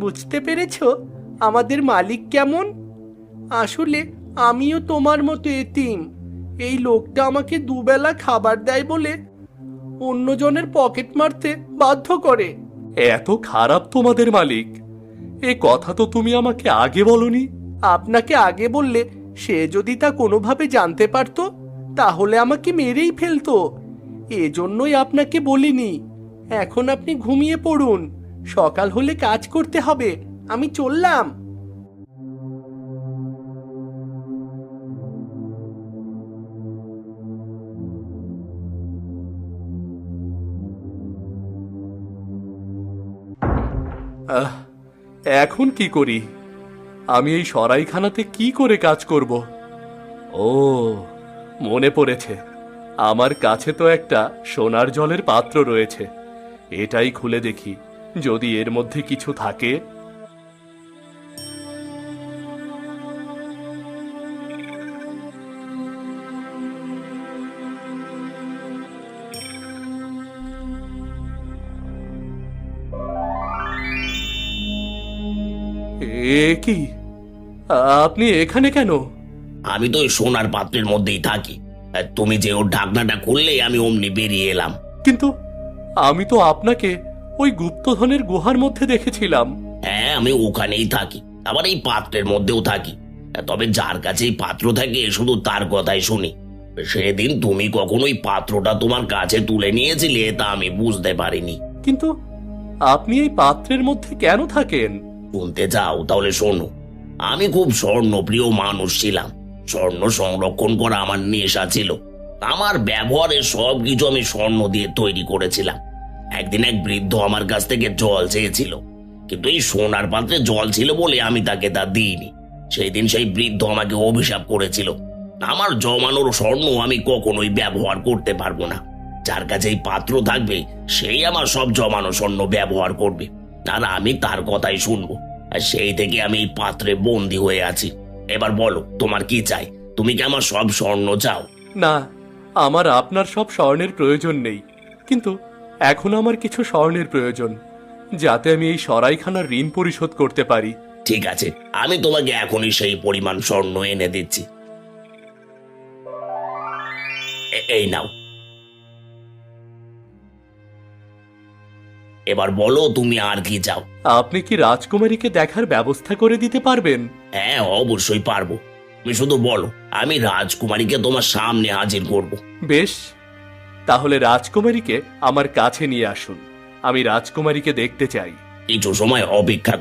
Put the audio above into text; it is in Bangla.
বুঝতে পেরেছো আমাদের মালিক কেমন? আসলে আমিও তোমার মতো এতিম। এই লোকটা আমাকে দুবেলা খাবার দেয় বলে অন্যজনের পকেট মারতে বাধ্য করে। এত খারাপ তোমাদের মালিক? এ কথা তো তুমি আমাকে আগে বলনি। আপনাকে আগে বললে সে যদি তা কোনোভাবে জানতে পারতো তাহলে আমাকে মেরেই ফেলতো। এজন্যই আপনাকে বলিনি। এখন আপনি ঘুমিয়ে পড়ুন, সকাল হলে কাজ করতে হবে। আমি চললাম। আহ, এখন কি করি? আমি এই সরাইখানাতে কি করে কাজ করব? ও, মনে পড়েছে, আমার কাছে তো একটা সোনার জলের পাত্র রয়েছে। এটাই খুলে দেখি যদি এর মধ্যে কিছু থাকে। এ কি, আপনি এখানে কেন? আমি তো ওই সোনার পাত্রের মধ্যেই থাকি। আর তুমি যে ওর ঢাকনাটা খুললে আমি অমনি বেরিয়ে এলাম। কিন্তু আমি তো আপনাকে ওই গুপ্তধনের গুহার মধ্যে দেখেছিলাম। হ্যাঁ, আমি ওখানেই থাকি, আবার এই পাত্রের মধ্যেও থাকি। তবে যার কাছে এই পাত্র থাকে শুধু তার কথাই শুনি। সেদিন তুমি কখন ওই পাত্রটা তোমার কাছে তুলে নিয়েছিলে তা আমি বুঝতে পারিনি। কিন্তু আপনি এই পাত্রের মধ্যে কেন থাকেন? শুনতে চাও? তাহলে শোনো। আমি খুব স্বর্ণপ্রিয় মানুষ ছিলাম। স্বর্ণ সংরক্ষণ করা আমার নেশা ছিল। আমার ব্যবহারের সবকিছু আমি স্বর্ণ দিয়ে তৈরি করেছিলাম। একদিন এক বৃদ্ধ আমার কাছ থেকে জল চেয়েছিল, কিন্তু এই সোনার পাত্রে জল ছিল বলে আমি তাকে তা দিইনি। সেই দিন সেই বৃদ্ধ আমাকে অভিশাপ করেছিল, আমার জমানোর স্বর্ণ আমি কখনোই ব্যবহার করতে পারবো না। যার কাছে এই পাত্র থাকবে সেই আমার সব জমানো স্বর্ণ ব্যবহার করবে, আর আমি তার কথাই শুনবো। আর সেই থেকে আমি এই পাত্রে বন্দি হয়ে আছি। এবার বলো, তোমার কি চাই? তুমি কি আমার সব স্বর্ণ চাও? না, আমার আপনার সব স্বর্ণের প্রয়োজন নেই, কিন্তু এখন আমার কিছু স্বর্ণের প্রয়োজন, যাতে আমি এই সরাইখানার ঋণ পরিশোধ করতে পারি। ঠিক আছে, আমি তোমাকে এখনই সেই পরিমাণ স্বর্ণ এনে দিচ্ছি। এই নাও। এবার বলো তুমি আর কি চাও? আপনি কি রাজকুমারীকে দেখার ব্যবস্থা করে দিতে পারবেন? হ্যাঁ, অবশ্যই পারবো। তুমি শুধু বলো, আমি রাজকুমারীকে তোমার সামনে হাজির করব। বেশ, তাহলে রাজকুমারীকে আমার কাছে নিয়ে আসুন। আমি রাজকুমারীকে দেখতে চাই। কিছু সময় অপেক্ষা